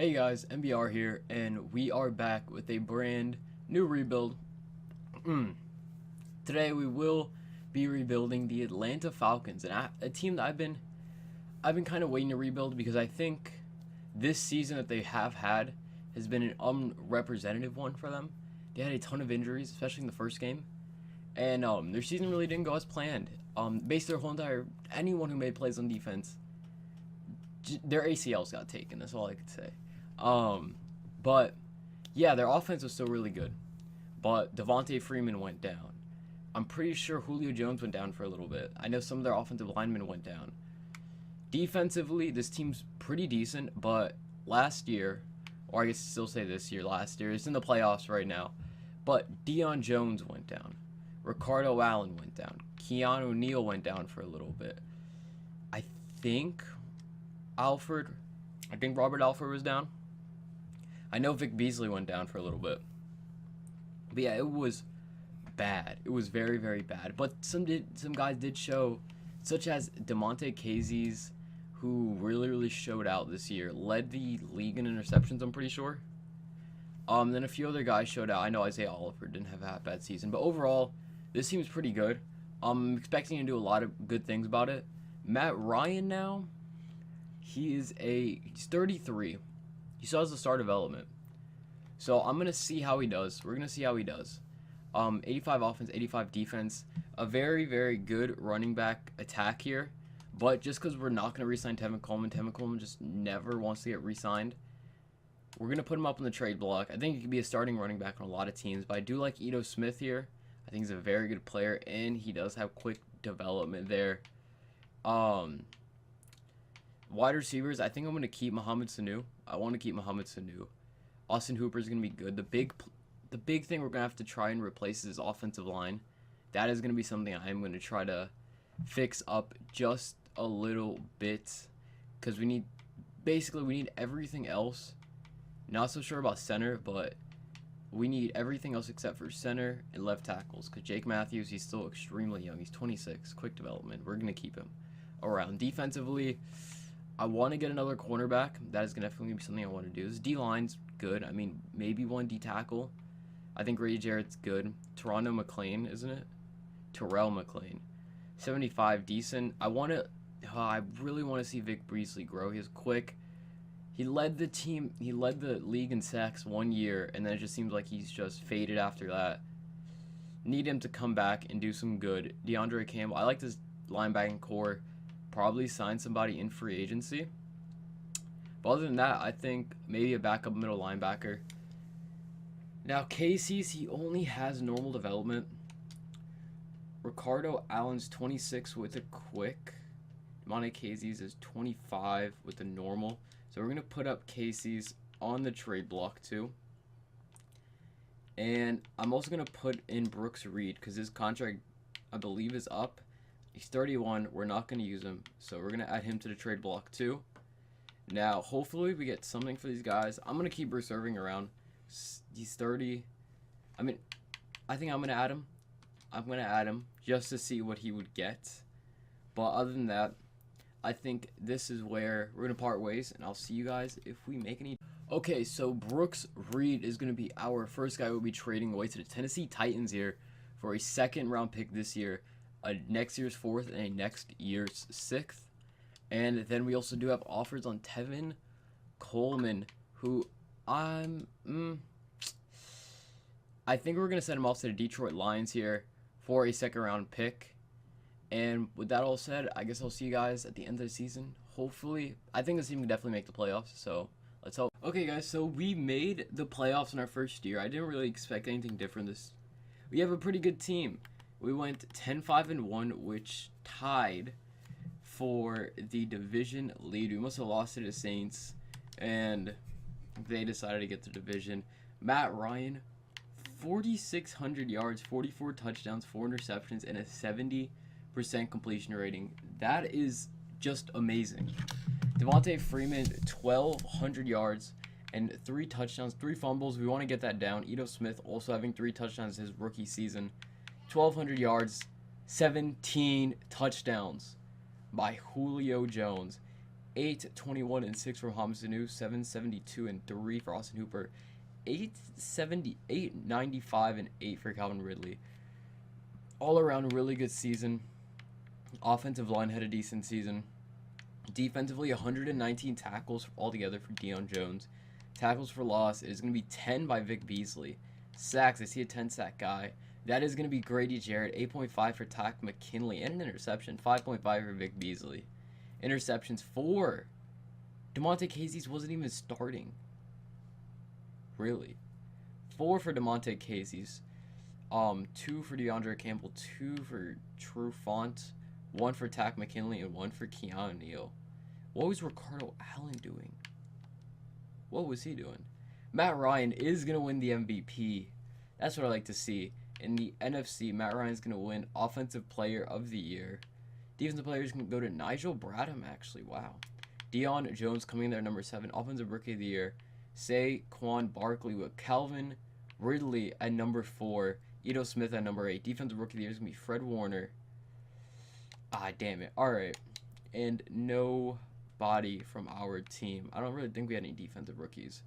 Hey guys, MBR here, and we are back with a brand new rebuild. Today we will be rebuilding the Atlanta Falcons, and a team that I've been kind of waiting to rebuild because I think this season that they have had has been an unrepresentative one for them. They had a ton of injuries, especially in the first game, and their season really didn't go as planned. Based their whole entire anyone who made plays on defense, their ACLs got taken. That's all I could say. But yeah, their offense was still really good. But Devontae Freeman went down. I'm pretty sure Julio Jones went down for a little bit. I know some of their offensive linemen went down. Defensively, this team's pretty decent, but last year, or I guess still say this year, last year, it's in the playoffs right now. But Deion Jones went down. Ricardo Allen went down. Keanu Neal went down for a little bit. I think Robert Alford was down. I know Vic Beasley went down for a little bit. But yeah, it was bad. It was very, very bad. But some guys did show, such as DeMonte Casey's, who really showed out this year. Led the league in interceptions, I'm pretty sure. Then a few other guys showed out. I know Isaiah Oliver didn't have a bad season. But overall, this team's pretty good. I'm expecting to do a lot of good things about it. Matt Ryan now, he's 33. He still has the star development. So I'm going to see how he does. We're going to see how he does. 85 offense, 85 defense. A very, very good running back attack here. But just because we're not going to re-sign Tevin Coleman just never wants to get re-signed. We're going to put him up on the trade block. I think he could be a starting running back on a lot of teams. But I do like Ito Smith here. I think he's a very good player. And he does have quick development there. Wide receivers, I think I'm going to keep Mohamed Sanu. I want to keep Mohamed Sanu. Austin Hooper is going to be good. The big thing we're going to have to try and replace is offensive line. That is going to be something I'm going to try to fix up just a little bit because we need everything else. Not so sure about center, but we need everything else except for center and left tackles because Jake Matthews, he's still extremely young. He's 26, quick development. We're going to keep him around. Defensively, I want to get another cornerback. That is definitely be something I want to do. This D-line's good. I mean, maybe one D-tackle. I think Ray Jarrett's good. Toronto McLean, isn't it? Terrell McLean. 75, decent. I really want to see Vic Beasley grow. He's quick. He led the league in sacks 1 year, and then it just seems like he's just faded after that. Need him to come back and do some good. DeAndre Campbell. I like this linebacking core. Probably sign somebody in free agency. But other than that, I think maybe a backup middle linebacker. Now, Casey's, he only has normal development. Ricardo Allen's 26 with a quick. Monte Casey's is 25 with the normal. So we're going to put up Casey's on the trade block too. And I'm also going to put in Brooks Reed because his contract, I believe, is up. He's 31. We're not going to use him, so we're going to add him to the trade block too. Now, hopefully we get something for these guys. I'm going to keep Bruce Irving around. He's 30. I mean, I think I'm going to add him. I'm going to add him just to see what he would get. But other than that, I think this is where we're going to part ways, and I'll see you guys if we make any. Okay, so Brooks Reed is going to be our first guy we'll be trading away to the Tennessee Titans here for a second-round pick this year. A next year's 4th and a next year's 6th. And then we also do have offers on Tevin Coleman, who I think we're going to send him off to the Detroit Lions here for a second-round pick. And with that all said, I guess I'll see you guys at the end of the season. Hopefully, I think this team can definitely make the playoffs, so let's hope. Okay, guys, so we made the playoffs in our first year. I didn't really expect anything different. We have a pretty good team. We went 10-5-1, which tied for the division lead. We must have lost to the Saints, and they decided to get the division. Matt Ryan, 4,600 yards, 44 touchdowns, 4 interceptions, and a 70% completion rating. That is just amazing. Devontae Freeman, 1,200 yards and 3 touchdowns, 3 fumbles. We want to get that down. Ito Smith also having 3 touchdowns his rookie season. 1,200 yards, 17 touchdowns by Julio Jones. 8, 21, and 6 for Mohamed Sanu. 772 and 3 for Austin Hooper. 878, 95, and 8 for Calvin Ridley. All around, really good season. Offensive line had a decent season. Defensively, 119 tackles altogether for Deion Jones. Tackles for loss is going to be 10 by Vic Beasley. Sacks, I see a 10-sack guy. That is going to be Grady Jarrett. 8.5 for Tack McKinley. And an interception. 5.5 for Vic Beasley. Interceptions, 4. DeMonte Casey's wasn't even starting. Really. 4 for DeMonte Casey's. 2 for DeAndre Campbell. 2 for True Font. 1 for Tack McKinley. And 1 for Keanu Neal. What was Ricardo Allen doing? What was he doing? Matt Ryan is going to win the MVP. That's what I like to see. In the NFC, Matt Ryan is going to win Offensive Player of the Year. Defensive Player is going to go to Nigel Bradham, actually. Wow. Deion Jones coming in there at number 7. Offensive Rookie of the Year. Saquon Barkley with Calvin Ridley at number 4. Ito Smith at number 8. Defensive Rookie of the Year is going to be Fred Warner. Ah, damn it. All right. And nobody from our team. I don't really think we had any defensive rookies.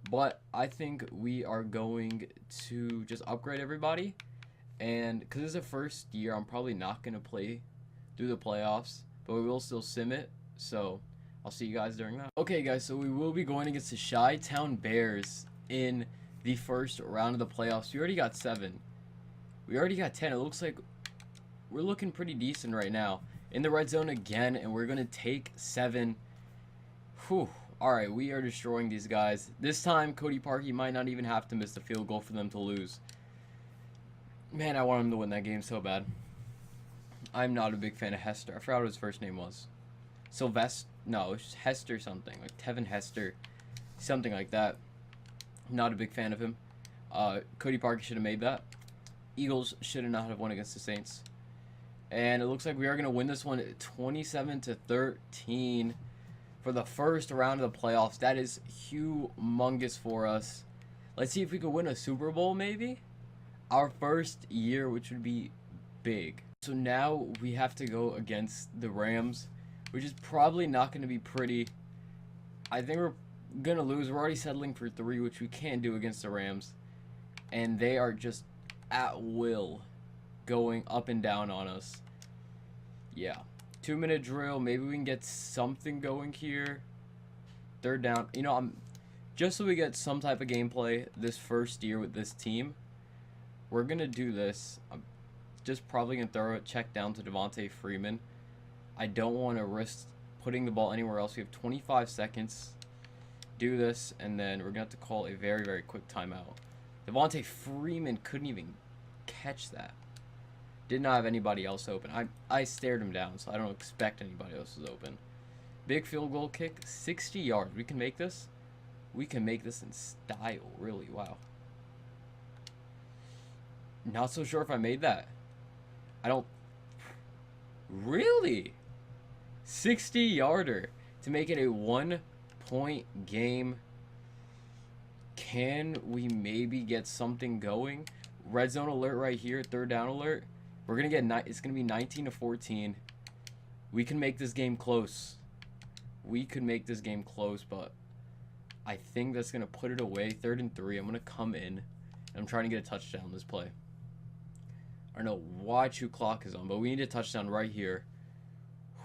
But I think we are going to just upgrade everybody. And because it's the first year, I'm probably not going to play through the playoffs. But we will still sim it. So I'll see you guys during that. Okay, guys. So we will be going against the Chi-Town Bears in the first round of the playoffs. We already got 7. We already got 10. It looks like we're looking pretty decent right now. In the red zone again. And we're going to take 7. Whew. Alright, we are destroying these guys. This time, Cody Parkey might not even have to miss the field goal for them to lose. Man, I want him to win that game so bad. I'm not a big fan of Hester. I forgot what his first name was. Sylvester. No, it's Hester something. Like Tevin Hester. Something like that. Not a big fan of him. Cody Parkey should have made that. Eagles should have not have won against the Saints. And it looks like we are going to win this one 27-13. For the first round of the playoffs. That is humongous for us. Let's see if we could win a Super Bowl, maybe? Our first year, which would be big. So now we have to go against the Rams, which is probably not going to be pretty. I think we're going to lose. We're already settling for 3, which we can't do against the Rams. And they are just at will going up and down on us. Yeah. 2-minute drill. Maybe we can get something going here. 3rd down. You know, just so we get some type of gameplay this first year with this team, we're going to do this. I'm just probably going to throw a check down to Devontae Freeman. I don't want to risk putting the ball anywhere else. We have 25 seconds. Do this, and then we're going to have to call a very, very quick timeout. Devontae Freeman couldn't even catch that. Did not have anybody else open. I stared him down, so I don't expect anybody else is open. Big field goal kick, 60 yards. We can make this. We can make this in style, really. Wow. Not so sure if I made that. I don't... Really? 60-yarder to make it a 1-point game. Can we maybe get something going? Red zone alert right here. 3rd down alert. We're going to get, it's going to be 19-14. We can make this game close. We could make this game close, but I think that's going to put it away. 3rd and 3. I'm going to come in, and I'm trying to get a touchdown this play. I don't know why Chew clock is on, but we need a touchdown right here.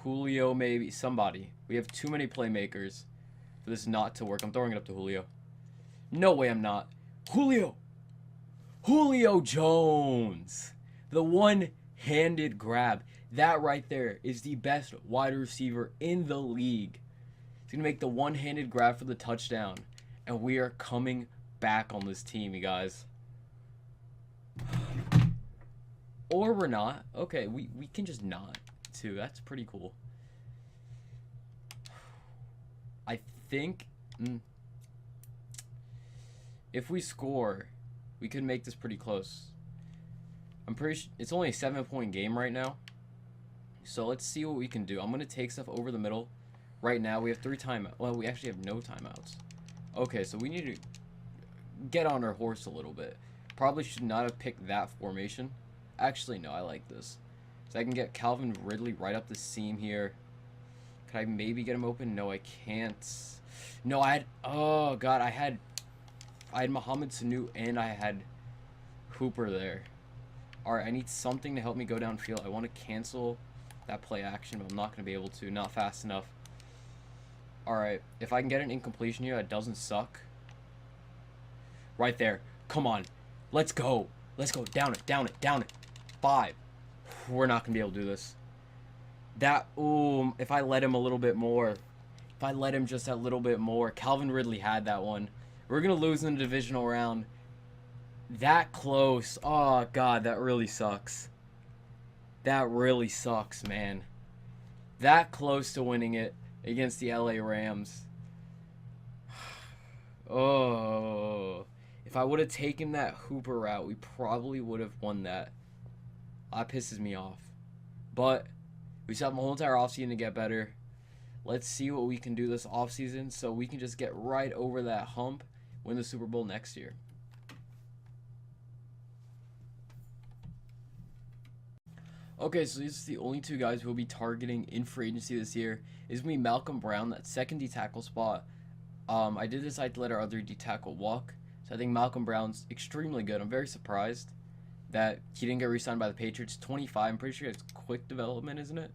Julio, maybe. Somebody. We have too many playmakers for this not to work. I'm throwing it up to Julio. No way I'm not. Julio! Julio Jones! The one-handed grab. That right there is the best wide receiver in the league. He's going to make the one-handed grab for the touchdown. And we are coming back on this team, you guys. Or we're not. Okay, we can just not, too. That's pretty cool. I think if we score, we could make this pretty close. I'm pretty sure it's only a 7-point game right now. So let's see what we can do. I'm going to take stuff over the middle. Right now, we have 3 timeouts. Well, we actually have no timeouts. Okay, so we need to get on our horse a little bit. Probably should not have picked that formation. Actually, no, I like this. So I can get Calvin Ridley right up the seam here. Can I maybe get him open? No, I can't. No, oh god, I had Mohamed Sanu and I had Hooper there. Alright, I need something to help me go downfield. I want to cancel that play action, but I'm not going to be able to. Not fast enough. Alright, if I can get an incompletion here, that doesn't suck. Right there. Come on. Let's go. Let's go. Down it, down it, down it. 5. We're not going to be able to do this. If I let him a little bit more. If I let him just a little bit more. Calvin Ridley had that one. We're going to lose in the divisional round. That close. Oh, God, that really sucks. That really sucks, man. That close to winning it against the LA Rams. Oh. If I would have taken that Hooper route, we probably would have won that. That pisses me off. But we still have a whole entire offseason to get better. Let's see what we can do this offseason so we can just get right over that hump, win the Super Bowl next year. Okay, so these are the only two guys we'll be targeting in free agency this year. It's going to be Malcolm Brown, that second D-tackle spot. I did decide to let our other D-tackle walk. So I think Malcolm Brown's extremely good. I'm very surprised that he didn't get re-signed by the Patriots. 25, I'm pretty sure it's quick development, isn't it?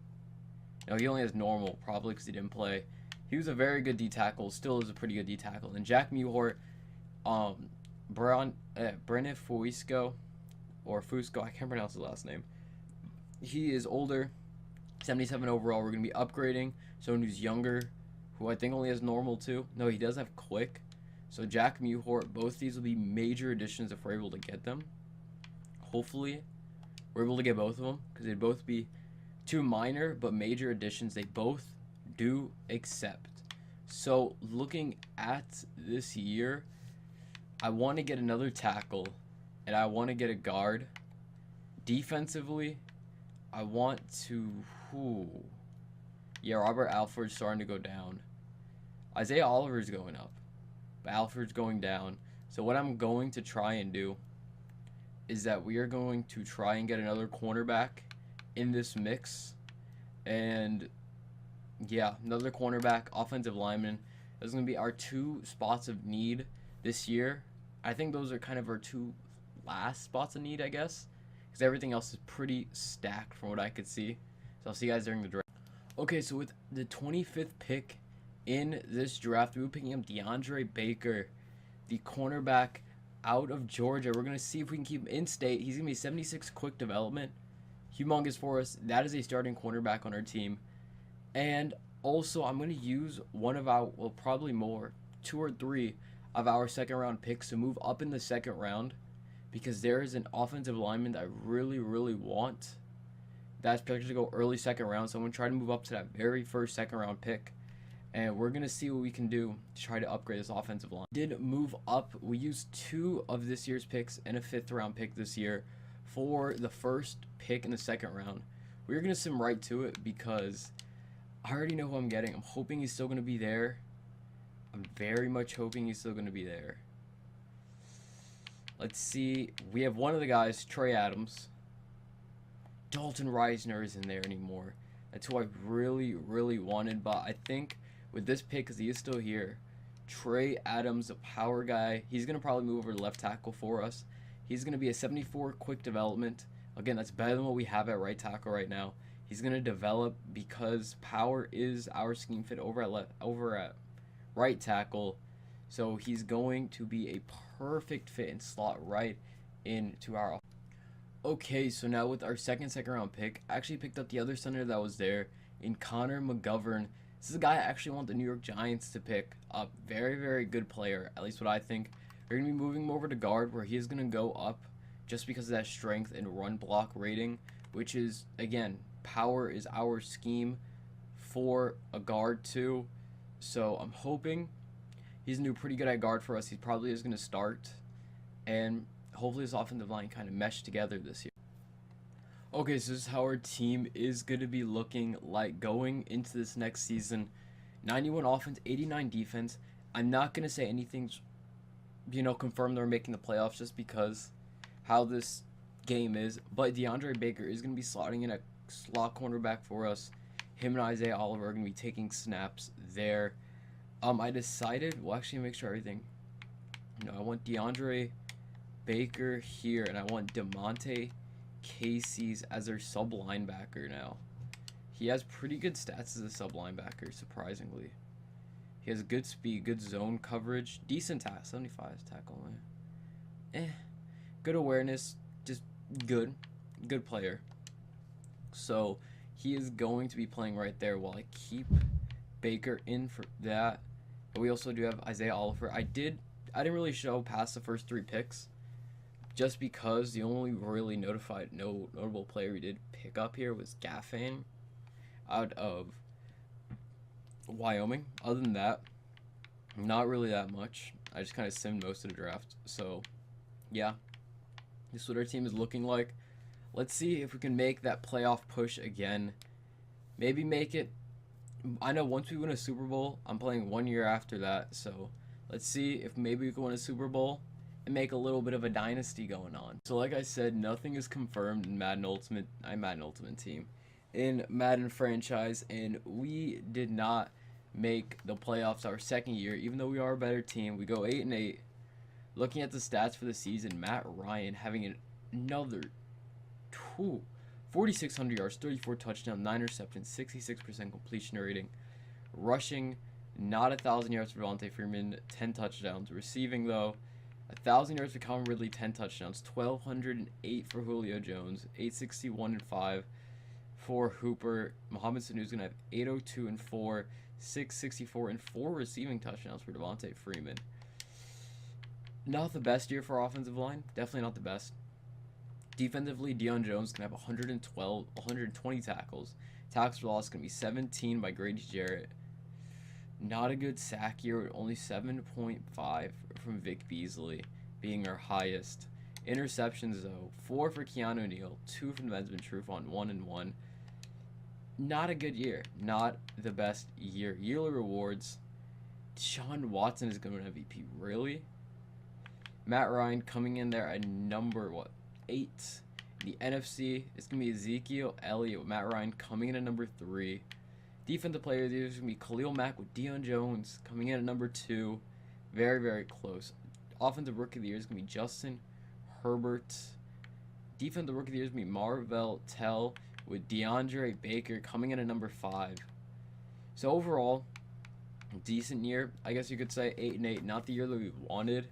No, he only has normal, probably because he didn't play. He was a very good D-tackle, still is a pretty good D-tackle. And Jack Mewhort, Brennan Fusco, or Fusco, I can't pronounce his last name. He is older, 77 overall. We're going to be upgrading someone who's younger, who I think only has normal too. No, he does have quick. So Jack Mewhort, both these will be major additions if we're able to get them. Hopefully, we're able to get both of them because they'd both be two minor but major additions. They both do accept. So looking at this year, I want to get another tackle and I want to get a guard. Defensively, I want to... Yeah, Robert Alford's starting to go down. Isaiah Oliver's going up. But Alford's going down. So what I'm going to try and do is that we are going to try and get another cornerback in this mix. And yeah, another cornerback, offensive lineman. Those are going to be our two spots of need this year. I think those are kind of our two last spots of need, I guess. Because everything else is pretty stacked from what I could see. So I'll see you guys during the draft. Okay, so with the 25th pick in this draft, we'll be picking up DeAndre Baker, the cornerback out of Georgia. We're going to see if we can keep him in state. He's going to be 76 quick development. Humongous for us. That is a starting cornerback on our team. And also, I'm going to use one of our, well, probably more, 2 or 3 of our second round picks to move up in the second round. Because there is an offensive lineman that I really, really want. That's projected to go early second round. So I'm going to try to move up to that very first second round pick. And we're going to see what we can do to try to upgrade this offensive line. Did move up. We used 2 of this year's picks and a 5th round pick this year for the first pick in the second round. We're going to sim right to it because I already know who I'm getting. I'm hoping he's still going to be there. I'm very much hoping he's still going to be there. Let's see. We have one of the guys, Trey Adams. Dalton Reisner isn't there anymore. That's who I really, really wanted. But I think with this pick, because he is still here, Trey Adams, a power guy, he's going to probably move over to left tackle for us. He's going to be a 74 quick development. Again, that's better than what we have at right tackle right now. He's going to develop because power is our scheme fit over at right tackle. So he's going to be a perfect fit and slot right into our offense. Okay, so now with our second round pick, I actually picked up the other center that was there in Connor McGovern. This is a guy I actually want the New York Giants to pick up. Very, very good player, at least what I think. We're going to be moving him over to guard where he is going to go up just because of that strength and run block rating, which is, again, power is our scheme for a guard too. So I'm hoping he's going to do pretty good at guard for us. He probably is going to start. And hopefully this offensive line kind of mesh together this year. Okay, so this is how our team is going to be looking like going into this next season. 91 offense, 89 defense. I'm not going to say anything's, confirmed they're making the playoffs just because how this game is. But DeAndre Baker is going to be slotting in a slot cornerback for us. Him and Isaiah Oliver are going to be taking snaps there. I decided, well, actually, make sure everything. I want DeAndre Baker here, and I want DeMonte Casey's as their sub linebacker now. He has pretty good stats as a sub linebacker, surprisingly. He has good speed, good zone coverage, decent tackle, 75 tackle. Good awareness, just good player. So he is going to be playing right there while I keep Baker in for that. But we also do have Isaiah Oliver. I didn't really show past the first 3 picks, just because the only really notable player we did pick up here was Gaffan out of Wyoming. Other than that, not really that much. I just kind of simmed most of the draft. So, yeah, this is what our team is looking like. Let's see if we can make that playoff push again. Maybe make it. I know once we win a Super Bowl, I'm playing 1 year after that. So let's see if maybe we can win a Super Bowl and make a little bit of a dynasty going on. So like I said, nothing is confirmed in Madden Ultimate. Madden Ultimate Team in Madden franchise, and we did not make the playoffs our second year, even though we are a better team. We go 8-8. Looking at the stats for the season, Matt Ryan having another 4,600 yards, 34 touchdowns, 9 receptions, 66% completion rating. Rushing, not 1,000 yards for Devontae Freeman, 10 touchdowns. Receiving, though, 1,000 yards for Calvin Ridley, 10 touchdowns, 1,208 for Julio Jones, 861 and 5 for Hooper. Mohamed Sanu is going to have 802 and 4, 664 and 4 receiving touchdowns for Devontae Freeman. Not the best year for our offensive line. Definitely not the best. Defensively, Deion Jones can have 120 tackles. Tackles for loss is going to be 17 by Grady Jarrett. Not a good sack year, with only 7.5 from Vic Beasley being our highest. Interceptions, though, 4 for Keanu Neal, 2 from Benjamin Trufant, 1-1. Not a good year. Not the best year. Yearly rewards. Deshaun Watson is going to win MVP. Really? Matt Ryan coming in there at number, 8. The NFC is going to be Ezekiel Elliott with Matt Ryan coming in at number 3. Defensive player of the year is going to be Khalil Mack with Deion Jones coming in at number 2. Very, very close. Offensive rookie of the year is going to be Justin Herbert. Defensive rookie of the year is going to be Marvell Tell with DeAndre Baker coming in at number 5. So overall, decent year. I guess you could say 8-8. Not the year that we wanted.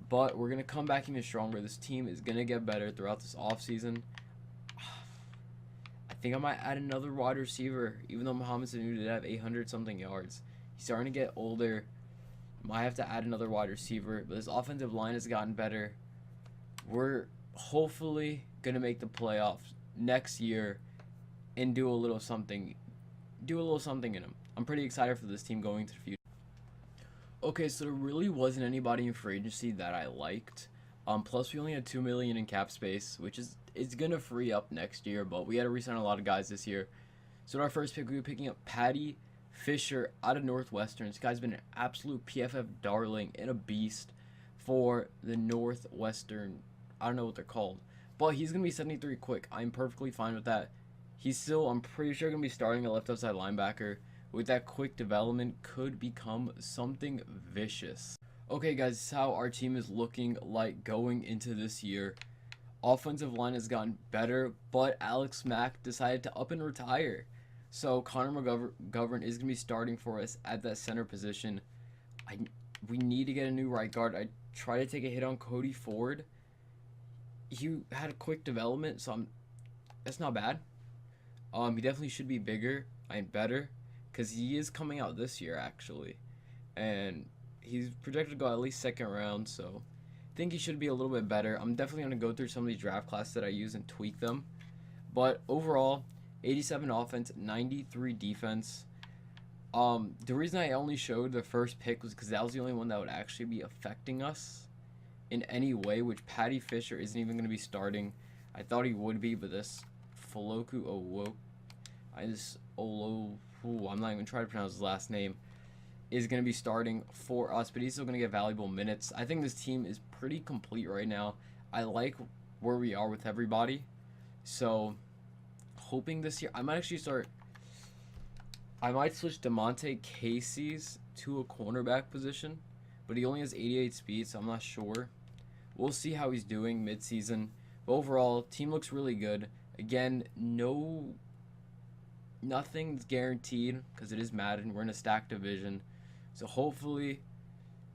But we're going to come back even stronger. This team is going to get better throughout this offseason. I think I might add another wide receiver, even though Mohamed Sanu did have 800-something yards. He's starting to get older. Might have to add another wide receiver. But this offensive line has gotten better. We're hopefully going to make the playoffs next year and do a little something in them. I'm pretty excited for this team going to the future. Okay, so there really wasn't anybody in free agency that I liked. Plus, we only had $2 million in cap space, which is gonna free up next year. But we had to re-sign a lot of guys this year. So in our first pick, we were picking up Patty Fisher out of Northwestern. This guy's been an absolute PFF darling and a beast for the Northwestern. I don't know what they're called, but he's gonna be 73 quick. I'm perfectly fine with that. He's still, I'm pretty sure, gonna be starting a left outside linebacker. With that quick development, could become something vicious. Okay, guys, this is how our team is looking like going into this year. Offensive line has gotten better, but Alex Mack decided to up and retire. So Connor McGovern is going to be starting for us at that center position. We need to get a new right guard. I tried to take a hit on Cody Ford. He had a quick development, so that's not bad. He definitely should be bigger and better, because he is coming out this year, actually. And he's projected to go at least second round, so I think he should be a little bit better. I'm definitely going to go through some of these draft classes that I use and tweak them. But overall, 87 offense, 93 defense. The reason I only showed the first pick was because that was the only one that would actually be affecting us in any way, which Patty Fisher isn't even going to be starting. I thought he would be, but this Foloku Owo, I'm not even trying to pronounce his last name, is going to be starting for us, but he's still going to get valuable minutes. I think this team is pretty complete right now. I like where we are with everybody. So, hoping this year, I might actually start, I might switch DeMonte Casey's to a cornerback position, but he only has 88 speed, so I'm not sure. We'll see how he's doing midseason. But overall, team looks really good. Again, nothing's guaranteed because it is Madden. We're in a stacked division. So hopefully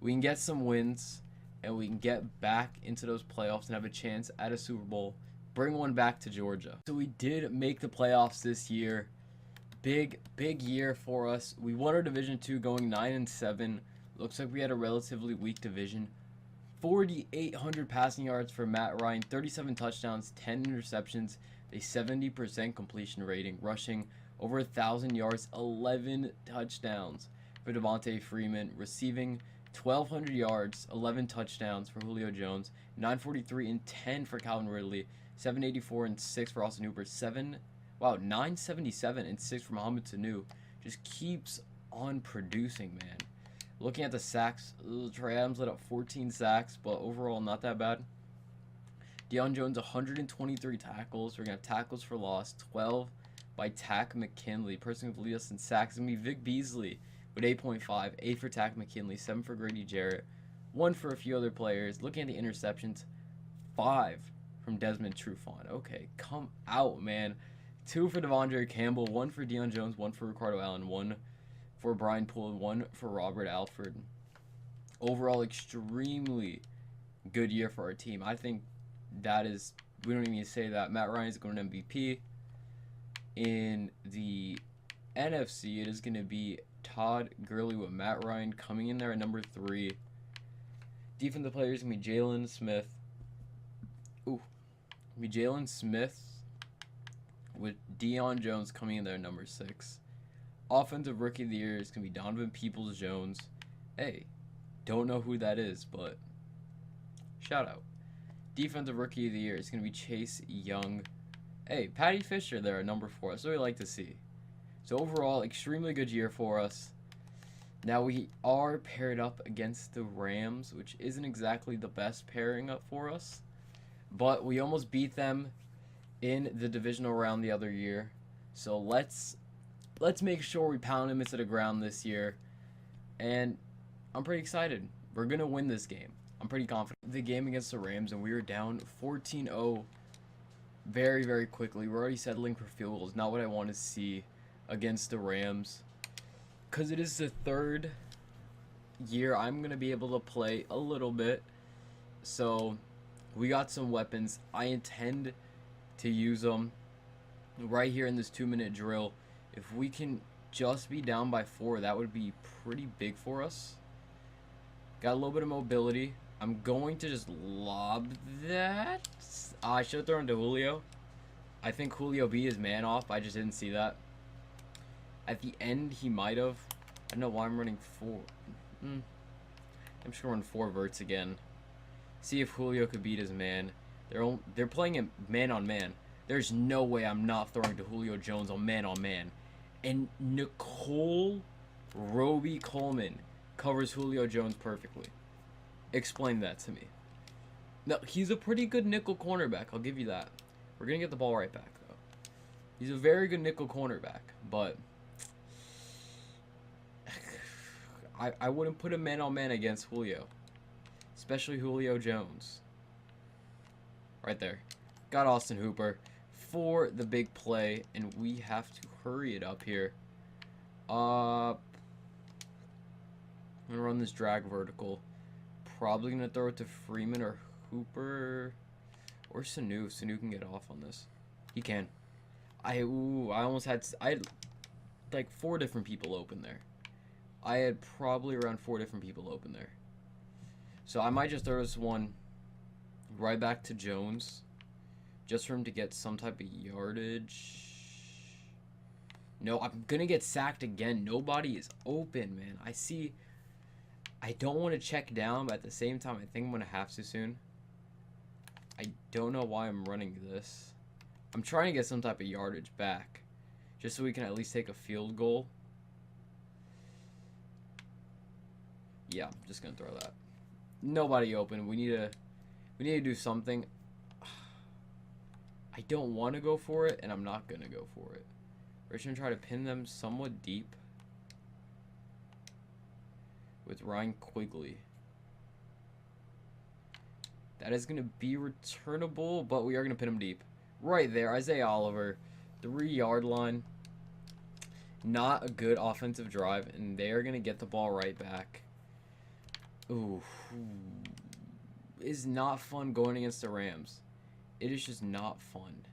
we can get some wins and we can get back into those playoffs and have a chance at a Super Bowl. Bring one back to Georgia. So we did make the playoffs this year. Big year for us. We won our Division 2 going 9-7. Looks like we had a relatively weak division. 4,800 passing yards for Matt Ryan, 37 touchdowns, 10 interceptions, a 70% completion rating, rushing over 1,000 yards, 11 touchdowns for Devontae Freeman, receiving 1,200 yards, 11 touchdowns for Julio Jones, 943 and 10 for Calvin Ridley, 784 and 6 for Austin Hooper, 977 and 6 for Mohamed Sanu. Just keeps on producing, man. Looking at the sacks, Trey Adams let up 14 sacks, but overall not that bad. Deion Jones, 123 tackles. We're going to have tackles for loss, 12 by Tack McKinley. Person who lead us in sacks is going to be Vic Beasley with 8.5, 8 for Tack McKinley, 7 for Grady Jarrett, 1 for a few other players. Looking at the interceptions, 5 from Desmond Trufant. Okay, come out, man. 2 for Devondre Campbell, 1 for Deion Jones, 1 for Ricardo Allen, 1 for Brian Poole, 1 for Robert Alford. Overall, extremely good year for our team. I think that is, we don't even need to say that. Matt Ryan is going to MVP. In the NFC, it is going to be Todd Gurley with Matt Ryan coming in there at number 3. Defensive players going to be Jalen Smith. Jalen Smith with Deion Jones coming in there at number 6. Offensive Rookie of the Year is going to be Donovan Peoples-Jones. Hey, don't know who that is, but shout out. Defensive Rookie of the Year is going to be Chase Young. Hey, Patty Fisher there at number 4. That's what we like to see. So overall, extremely good year for us. Now we are paired up against the Rams, which isn't exactly the best pairing up for us. But we almost beat them in the divisional round the other year. So let's make sure we pound them into the ground this year. And I'm pretty excited. We're going to win this game. I'm pretty confident. The game against the Rams, and we were down 14-0 very, very quickly. We're already settling for field goals. Not what I want to see against the Rams. Because it is the 3rd year I'm going to be able to play a little bit. So we got some weapons. I intend to use them right here in this 2-minute drill. If we can just be down by 4, that would be pretty big for us. Got a little bit of mobility. I'm going to just lob that. I should have thrown to Julio. I think Julio beat his man off. I just didn't see that. At the end, he might have. I don't know why I'm running 4. I'm just going to run 4 verts again. See if Julio could beat his man. They're playing him man-on-man. There's no way I'm not throwing to Julio Jones on man-on-man. And Nicole Roby Coleman covers Julio Jones perfectly. Explain that to me. No, he's a pretty good nickel cornerback. I'll give you that. We're going to get the ball right back, though. He's a very good nickel cornerback, but I wouldn't put a man-on-man against Julio, especially Julio Jones. Right there. Got Austin Hooper for the big play, and we have to hurry it up here. I'm going to run this drag vertical. Probably going to throw it to Freeman or Hooper or Sanu. Sanu can get off on this. He can. I had like 4 different people open there. I had probably around 4 different people open there. So I might just throw this one right back to Jones, just for him to get some type of yardage. No, I'm going to get sacked again. Nobody is open, man. I don't want to check down, but at the same time, I think I'm going to have to soon. I don't know why I'm running this. I'm trying to get some type of yardage back, just so we can at least take a field goal. Yeah, I'm just going to throw that. Nobody open. We need to do something. I don't want to go for it, and I'm not going to go for it. We're just going to try to pin them somewhat deep with Ryan Quigley. That is going to be returnable, but we are going to pin him deep. Right there, Isaiah Oliver, 3-yard line. Not a good offensive drive, and they are going to get the ball right back. Ooh. It's not fun going against the Rams. It is just not fun.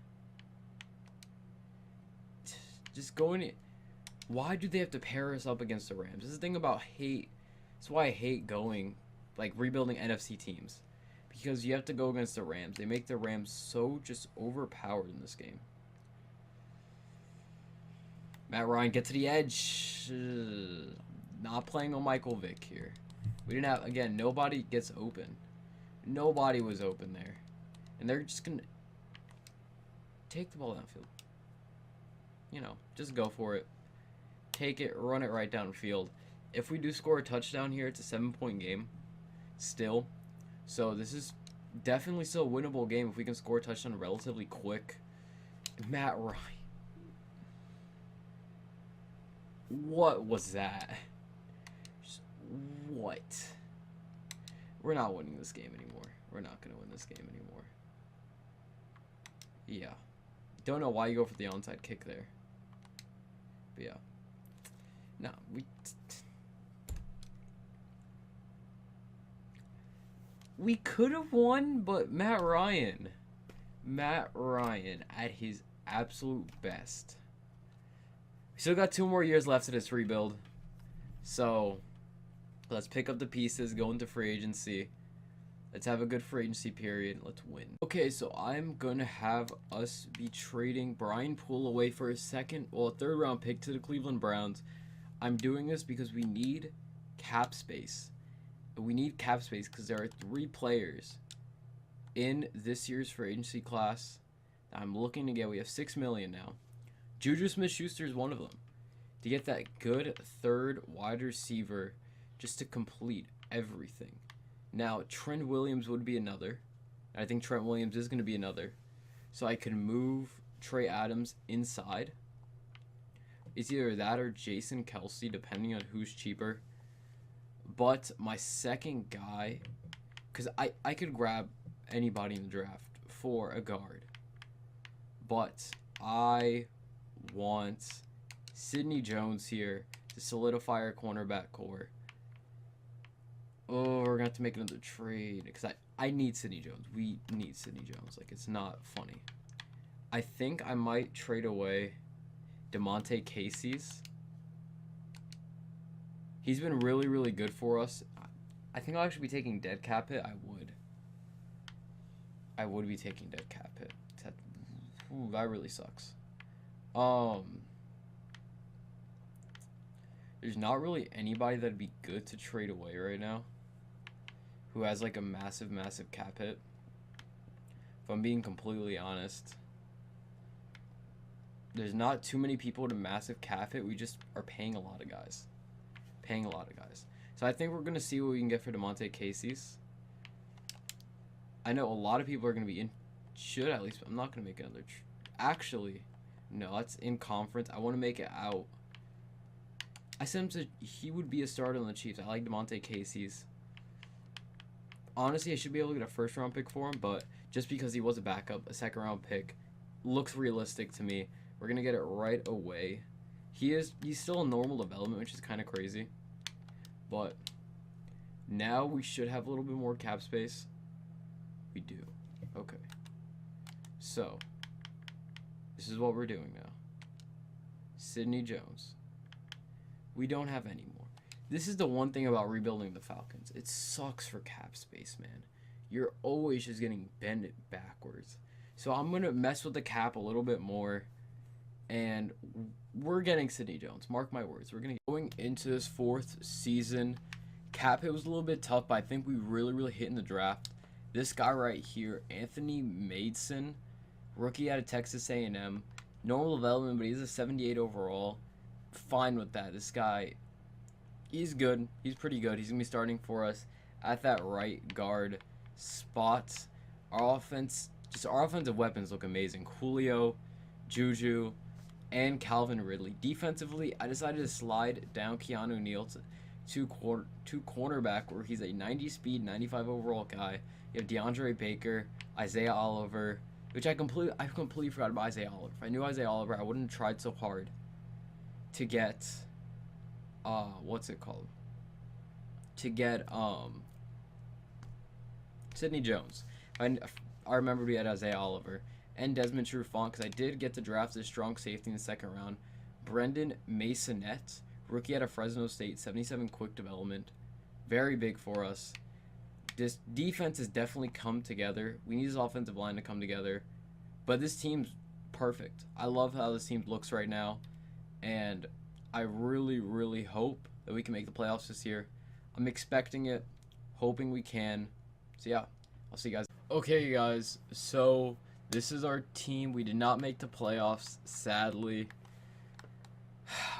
Just going... Why do they have to pair us up against the Rams? This is the thing about hate. That's why I hate going, like, rebuilding NFC teams. Because you have to go against the Rams. They make the Rams so just overpowered in this game. Matt Ryan, get to the edge. Not playing on Michael Vick here. We didn't have, again, nobody gets open. Nobody was open there. And they're just going to take the ball downfield. You know, just go for it. Take it, run it right downfield. If we do score a touchdown here, it's a 7-point game. Still. So this is definitely still a winnable game if we can score a touchdown relatively quick. Matt Ryan. What was that? Just, what? We're not winning this game anymore. We're not going to win this game anymore. Yeah. Don't know why you go for the onside kick there. But yeah. No, we could have won, but Matt Ryan at his absolute best. We still got 2 more years left of this rebuild. So, let's pick up the pieces, go into free agency. Let's have a good free agency period. Let's win. Okay, so I'm going to have us be trading Brian Poole away for a third round pick to the Cleveland Browns. I'm doing this because we need cap space. We need cap space because there are 3 players in this year's free agency class that I'm looking to get. We have $6 million now. Juju Smith-Schuster is one of them. To get that good third wide receiver just to complete everything. Now, Trent Williams would be another. I think Trent Williams is going to be another. So I can move Trey Adams inside. It's either that or Jason Kelsey, depending on who's cheaper. But my second guy, because I could grab anybody in the draft for a guard. But I want Sidney Jones here to solidify our cornerback core. Oh, we're going to have to make another trade. Because I need Sidney Jones. We need Sidney Jones. Like, it's not funny. I think I might trade away DeMonte Casey's. He's been really, really good for us. I think I'll actually be taking dead cap hit. I would be taking dead cap hit. That really sucks. There's not really anybody that'd be good to trade away right now who has like a massive, massive cap hit. If I'm being completely honest, there's not too many people with a massive cap hit. We just are paying a lot of guys. So I think we're going to see what we can get for DeMonte Casey's. I know a lot of people are going to be in. Should at least. I'm not going to make another. Actually, no, that's in conference. I want to make it out. I said he would be a starter on the Chiefs. I like DeMonte Casey's. Honestly, I should be able to get a first-round pick for him, but just because he was a backup, a second-round pick looks realistic to me. We're going to get it right away. He's still in normal development, which is kind of crazy. But now we should have a little bit more cap space. We do. Okay. So, this is what we're doing now. Sidney Jones. We don't have any more. This is the one thing about rebuilding the Falcons. It sucks for cap space, man. You're always just getting bent backwards. So I'm going to mess with the cap a little bit more. And we're getting Sidney Jones. Mark my words. We're going into this 4th season. Cap hit was a little bit tough, but I think we really, really hit in the draft. This guy right here, Anthony Mason, rookie out of Texas A&M. Normal development, but he's a 78 overall. Fine with that. This guy, he's good. He's pretty good. He's going to be starting for us at that right guard spot. Our offensive weapons look amazing. Julio, Juju, and Calvin Ridley. Defensively, I decided to slide down Keanu Neal to cornerback, where he's a 90 speed, 95 overall guy. You have DeAndre Baker, Isaiah Oliver, which I completely forgot about Isaiah Oliver. If I knew Isaiah Oliver, I wouldn't have tried so hard to get what's it called? To get Sidney Jones. I remember we had Isaiah Oliver and Desmond Trufant, because I did get to draft this strong safety in the second round. Brendan Masonette, rookie out of Fresno State, 77 quick development. Very big for us. This defense has definitely come together. We need this offensive line to come together. But this team's perfect. I love how this team looks right now. And I really, really hope that we can make the playoffs this year. I'm expecting it, hoping we can. So yeah, I'll see you guys. Okay, guys, so this is our team. We did not make the playoffs, sadly.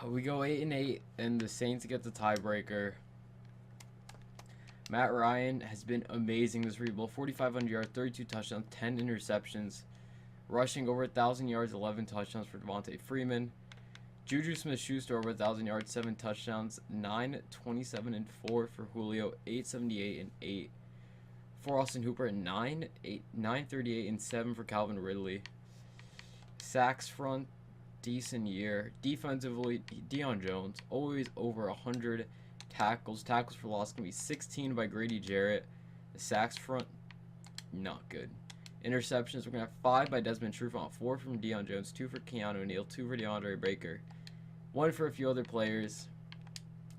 We go 8-8, and the Saints get the tiebreaker. Matt Ryan has been amazing this rebuild. 4,500 yards, 32 touchdowns, 10 interceptions. Rushing over 1,000 yards, 11 touchdowns for Devontae Freeman. Juju Smith-Schuster over 1,000 yards, 7 touchdowns, 927 and 4 for Julio, 878 and 8 for Austin Hooper, 938 and 7 for Calvin Ridley. Sacks front, decent year. Defensively, Deion Jones, always over 100 tackles. Tackles for loss can be 16 by Grady Jarrett. The sacks front, not good. Interceptions, we're going to have 5 by Desmond Trufant, 4 from Deion Jones, 2 for Keanu Neal, 2 for DeAndre Baker, 1 for a few other players.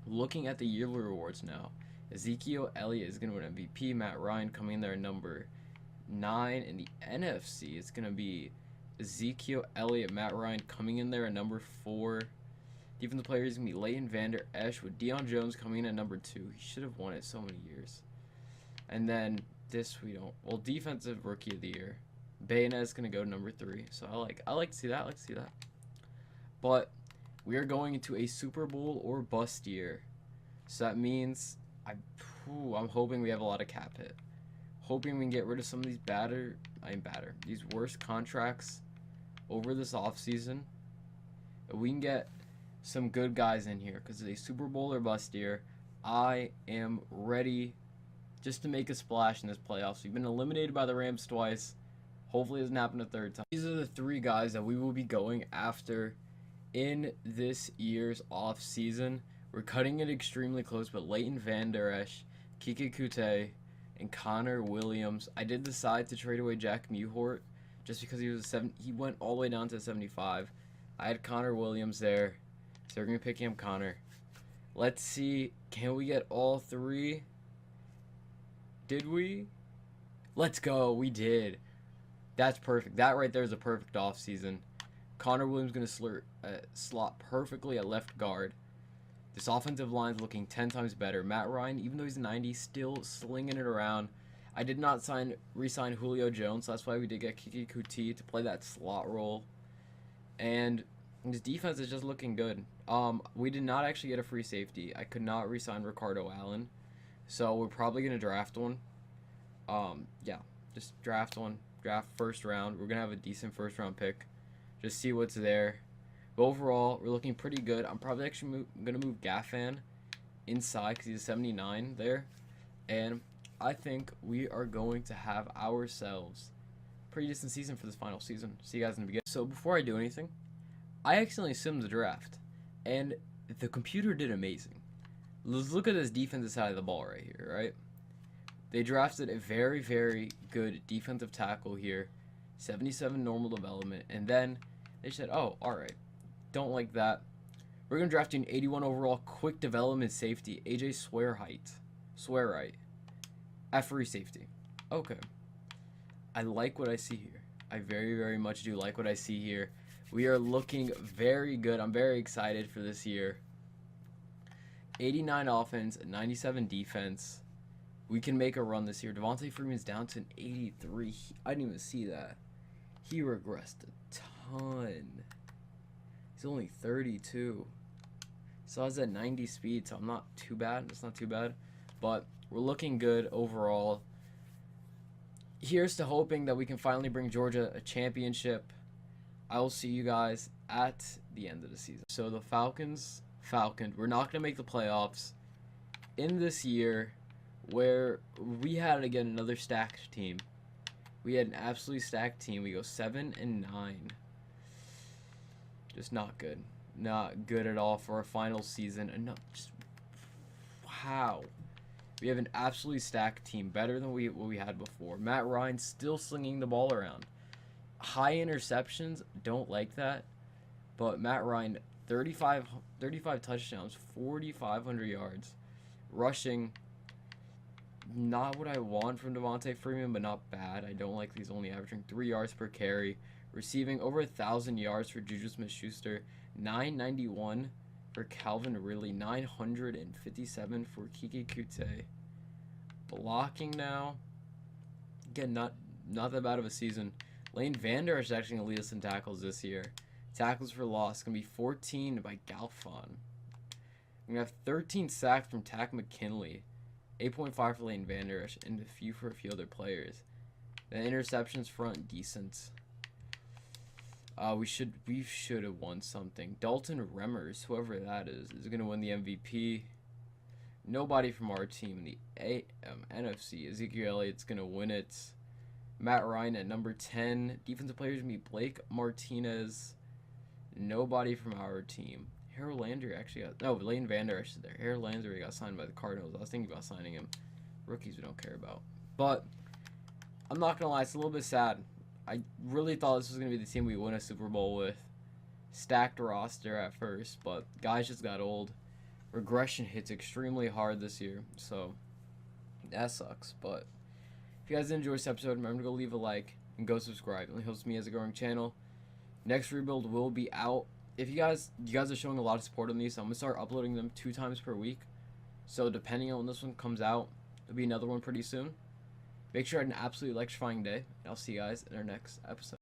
Looking at the yearly rewards now, Ezekiel Elliott is going to win MVP. Matt Ryan coming in there number 9. In the NFC, it's going to be Ezekiel Elliott, Matt Ryan coming in there at number 4. Defensive player is going to be Leighton Vander Esch, with Deion Jones coming in at number 2. He should have won it so many years. And then this we don't. Well, defensive rookie of the year, Bayonetta is going to go number 3. So I like to see that. But we are going into a Super Bowl or bust year. So that means I'm hoping we have a lot of cap hit. Hoping we can get rid of some of these these worst contracts over this offseason. We can get some good guys in here, because it's a Super Bowl or bust year. I am ready just to make a splash in this playoffs. We've been eliminated by the Rams twice. Hopefully it doesn't happen a third time. These are the 3 guys that we will be going after in this year's off season. We're cutting it extremely close, but Leighton Vander Esch, Keke Coutee, and Connor Williams. I did decide to trade away Jack Mewhort just because he went all the way down to 75. I had Connor Williams there, so we're going to pick him Connor. Let's see, can we get all 3? Did we? Let's go, we did. That's perfect. That right there is a perfect offseason. Connor Williams going to slot perfectly at left guard. This offensive line is looking 10 times better. Matt Ryan, even though he's 90, still slinging it around. I did not re-sign Julio Jones, so that's why we did get Keke Coutee to play that slot role. And his defense is just looking good. We did not actually get a free safety. I could not re-sign Ricardo Allen, so we're probably going to draft one. Yeah, just draft one. Draft first round. We're going to have a decent first round pick. Just see what's there. But overall, we're looking pretty good. I'm probably actually going to move Gaffan inside because he's a 79 there. And I think we are going to have ourselves a pretty decent season for this final season. See you guys in the beginning. So before I do anything, I accidentally simmed the draft. And the computer did amazing. Let's look at this defensive side of the ball right here, right? They drafted a very, very good defensive tackle here. 77 normal development. And then they said, oh, all right. Don't like that. We're going to draft an 81 overall quick development safety, AJ Swearwright, at free safety. Okay. I like what I see here. I very, very much do like what I see here. We are looking very good. I'm very excited for this year. 89 offense, 97 defense. We can make a run this year. Devontae Freeman's down to an 83. I didn't even see that. He regressed a ton. He's only 32. So I was at 90 speed, so I'm not too bad. It's not too bad. But we're looking good overall. Here's to hoping that we can finally bring Georgia a championship. I will see you guys at the end of the season. So the Falcons, we're not going to make the playoffs in this year where we had, again, another stacked team. We had an absolutely stacked team. We go 7-9. Just not good. Not good at all for our final season. And no, just wow. We have an absolutely stacked team, better than what we had before. Matt Ryan still slinging the ball around. High interceptions, don't like that. But Matt Ryan, 35 touchdowns, 4,500 yards. Rushing, not what I want from Devontae Freeman, but not bad. I don't like these only averaging 3 yards per carry. Receiving over 1,000 yards for Juju Smith-Schuster. 991 for Calvin Ridley. 957 for Keke Coutee. Blocking now. Again, not that bad of a season. Lane Vander is actually going to lead us in tackles this year. Tackles for loss going to be 14 by Galfon. We're going to have 13 sacks from Tack McKinley. 8.5 for Lane Vander Esch, and a few for a few other players. The interceptions front, decent. We should have won something. Dalton Remmers, whoever that is going to win the MVP. Nobody from our team in the NFC. Ezekiel Elliott's going to win it. Matt Ryan at number 10. Defensive players going to be Blake Martinez. Nobody from our team. Harold Landry actually got... No, Lane Vander Esch is there. Harold Landry got signed by the Cardinals. I was thinking about signing him. Rookies we don't care about. But I'm not going to lie. It's a little bit sad. I really thought this was going to be the team we win a Super Bowl with. Stacked roster at first, but guys just got old. Regression hits extremely hard this year, so that sucks. But if you guys enjoyed this episode, remember to go leave a like and go subscribe. It only helps me as a growing channel. Next rebuild will be out. If you guys are showing a lot of support on these, so I'm going to start uploading them 2 times per week. So depending on when this one comes out, there'll be another one pretty soon. Make sure you had an absolutely electrifying day, and I'll see you guys in our next episode.